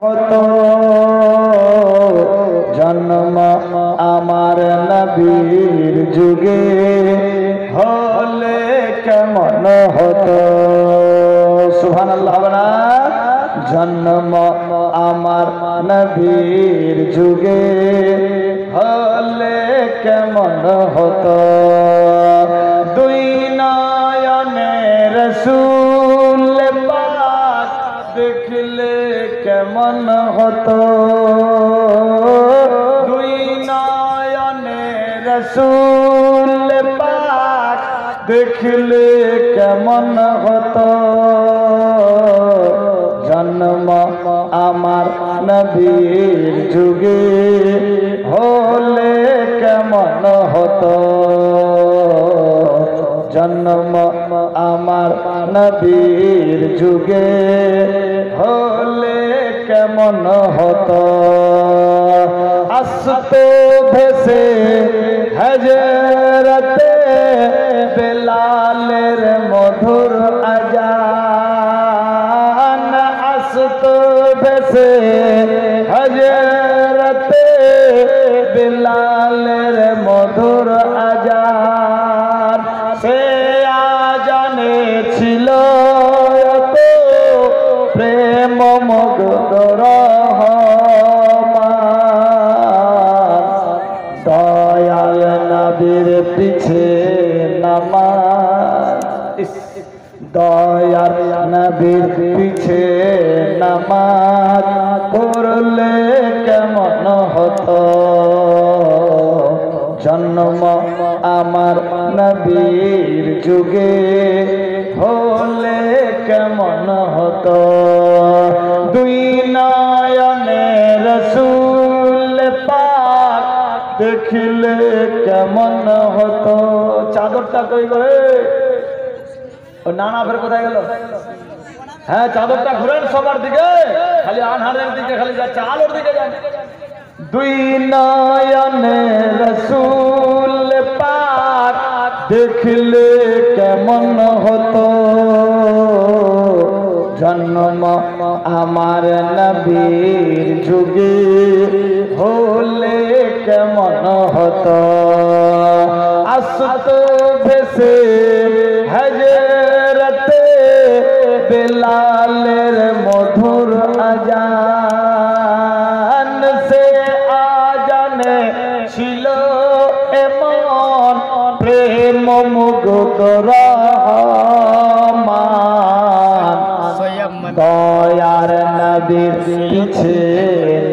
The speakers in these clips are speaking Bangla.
হতো জন্ম আমার নবীর যুগে হলে কেমন হতো। সুবহানাল্লাহ হবে না? জন্ম আমার নবীর যুগে হলে কেমন হতো। দুই নয়নে রাসূল পাক দেখলে কেমন হতো। দুই নয়নে রাসূল পাক দেখলে কেমন হতো। জন্ম আমার নবীর যুগে হলে কেমন হতো। জন্ম আমার নবীর যুগে হলে কেমন হতো। আসতো ভেসে হযরতে বেলালের মধুর আযান। আসতো ভেসে হযরতে বেলালের মধুর আযান। সে আযানে ছিল তো প্রেম মুগ্ধ রহমান। দয়াল নবীর পিছে নামাজ, দয়াল নবীর পিছে নামাজ পড়লে কেমন হতো। জন্ম আমার নবীর যুগে হলে কেমন হতো। দুই নয়নে রাসূল পাক দেখলে কেমন হতো। চাদরটা কই গো? ও নানা ফের কোথায় গেল? হ্যাঁ, চাদরটা ঘুরেন সবার দিকে, খালি আনহারের দিকে খালি যাচ্ছে, আলোর দিকে যান। দুই নয়নে রাসূল পাক দেখলে কেমন হতো। জন্ম আমার নবীর যুগে হলে কেমন হতো। আসতো ভেসে হযরতে বেলালের মধুর আযান। সে আযানে ছিল এমন প্রেম মুগ্ধ রহমান। দয়ার নবীর পিছে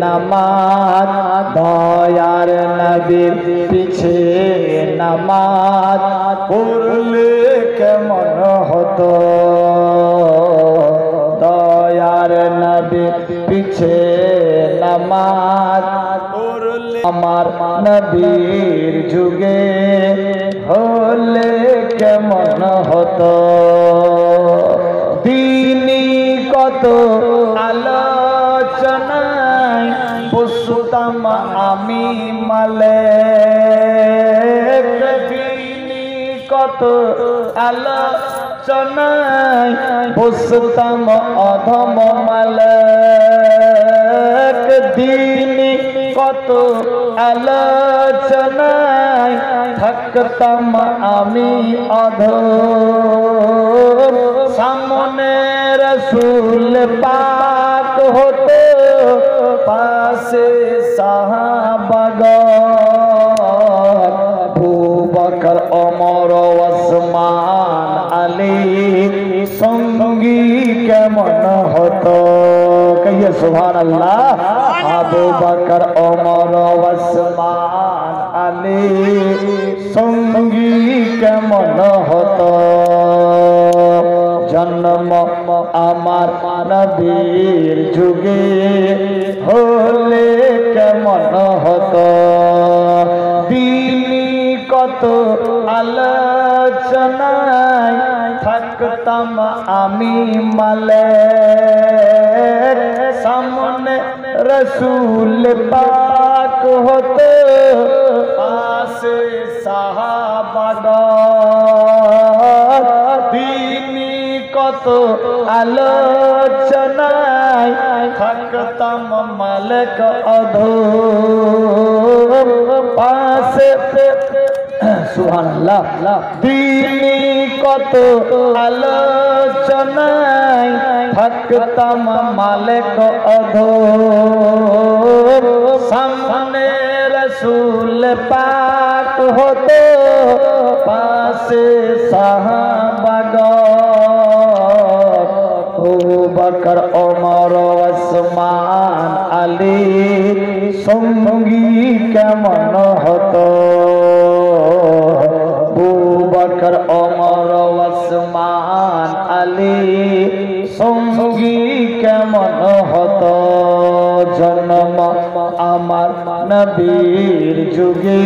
নামাজ, দয়ার নবীর পিছে নামাজ পড়লে কেমন হতো। দয়ার নবীর পিছে নামাজ পড়লে আমার নবীর যুগে হলে কেমন হতো। দিনী কত আলোচনায় বসতাম আমি মালেক। দিনী কত আলোচনায় বসতাম অধম মালেক। দিনী কত আলোচনায় থাকতাম আমি অধম। সামনে রাসূল পাক হতো, পাশে সাহাবাগণ। আবু বকর ওমর ওসমান আলী সঙ্গী কেমন হতো। কহিয়ে সুবহানাল্লাহ। আবু বকর ওমর ওসমান আলী সঙ্গী কেমন হতো। জন্ম আমার নবীর যুগে হলে কেমন হতো। দিনী কত আলোচনায় থাকতাম আমি মালেক। সামনে রাসূল পাক হতো, পাশে সাহাবাগণ। দিনী কত আলোচনায় থাকতাম মালিক অধম পাশে সুবহানাল্লাহ দিনে কত আলোচনায় থাকতাম মালিক অধম সামনে রসুল পাক হতো পাশে সাহাবাগণ আবু বকর ওমর ওসমান আলী সঙ্গী কেমন হতো আবু বকর ওমর ওসমান আলী সঙ্গী কেমন হতো জন্ম আমার নবীর যুগে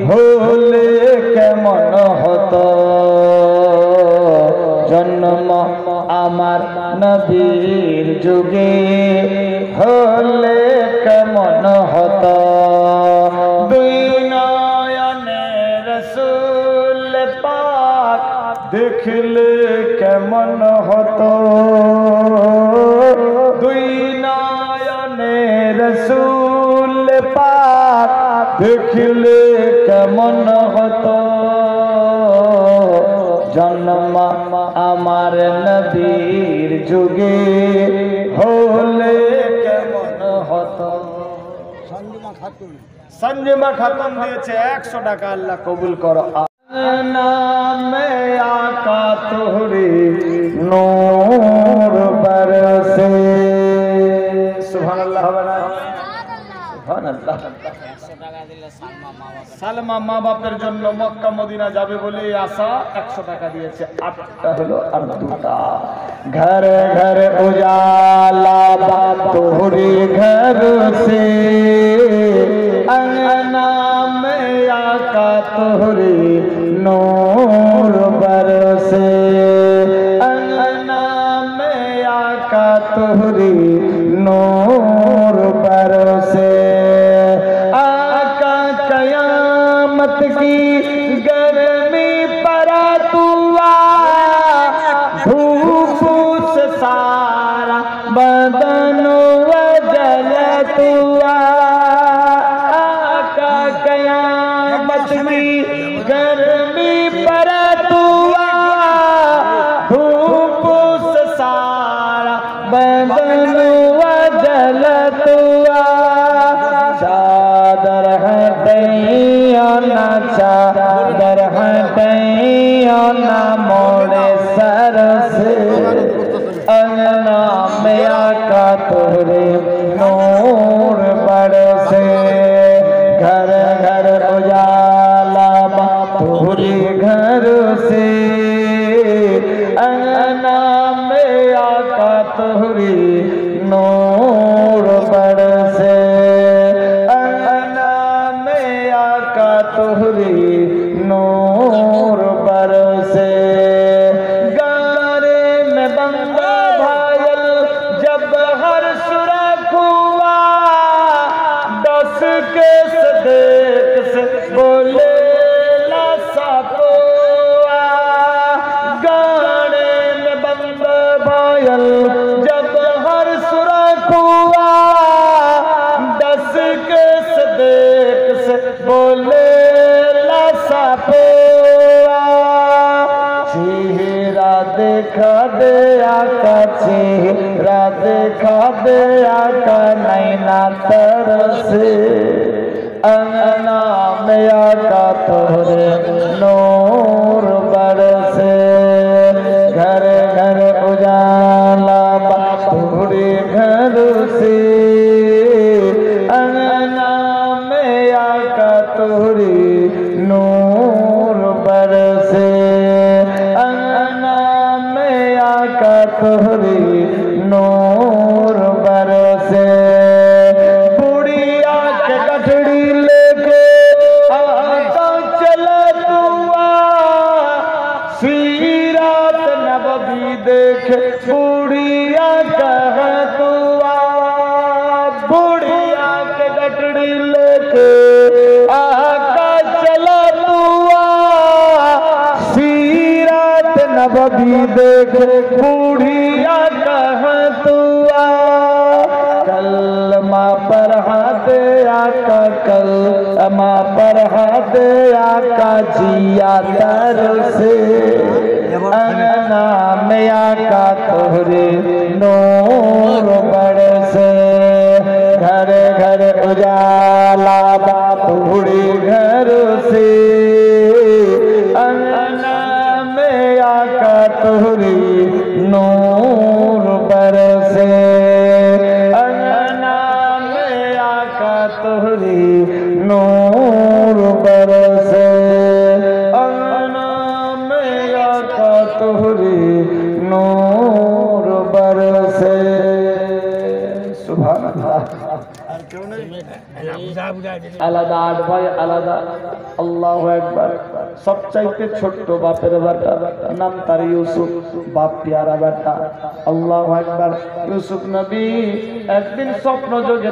হলে কেমন হতো জন্ম আমার নবীর যুগে হলে কেমন হতো দুই নয়নে রসুল পাক দেখলে কেমন হতো দুই নয়নে রসুল পাক দেখলে কেমন হতো জন্ম আমার নবীর যুগে হলে কেমন হতো সঞ্জিমা খাতুন দিয়েছে 100 টাকা আল্লাহ কবুল করো নামে আকা তোরে নূর বরসে সুবহানাল্লাহ হবে না সুবহানাল্লাহ সালমা মা বাপের জন্য মক্কা মদিনা যাবে বলে আশা 100 টাকা দিয়েছে 8টা হলো আর 2টা ঘর ঘর উজালা বাপ তোরে ঘর সে अंगना में आका तोहरे नूर बरसे अंगना में आका तोहरे नूर बरसे आका कयामत की गर्मी पर तुआ धूप से सारा बदन वजल तुआ कयामत की गर्मी पर तुआ धूप से सारा बदन वजल तुआ चादर हटैया ना चादर हटैया ना मोड़े सर से अंगना में आका तोरे नूर बरसे घर घर उजाला तोरे घर से अंगना में आका तोरे नूर बरसे अंगना में आका तोरे नूर बरसे गारे में बंदा भायल जब हर सुरख हुआ 10 के सदेक से बोले लासा पोआ गाने में बंद भायल जब हर सुरख हुआ 10 के सदेक से बोले लासा पोआ चेहरा देखा दे आका चेहरा देखा दे आका नैना तरसे अंगना में आका तोरे नूर बरसे घर घर उजाला तोरे घर से अंगना में आका तोरे नूर बरसे अंगना में आका तोरे नूर बरसे बुढ़िया के गठड़ी लेके आका चला तुआ सीरात नबवी देख बुढ़िया कह तुआ बुढ़िया के गठड़ी लेके आका चला तुआ सीरात नबवी देख कदमा पर हाथ आका जिया तर से अंगना में आका तोहरे नूर बरसे घर घर उजाला तोहरे घर से अंगना में आका तोहरे नूर बरसे अंगना में आका तोहरे नूर बरसे अंगना में आका तोहरे नूर बरसे सुभान अल्लाह আলাদা আট ভাই আলাদা আল্লাহু আকবার সবচাইতে ছোট্ট বাপের বেটা নাম তার ইউসুফ বাপ প্যারা বেটা আল্লাহু আকবার ইউসুফ নবী একদিন স্বপ্ন যোগে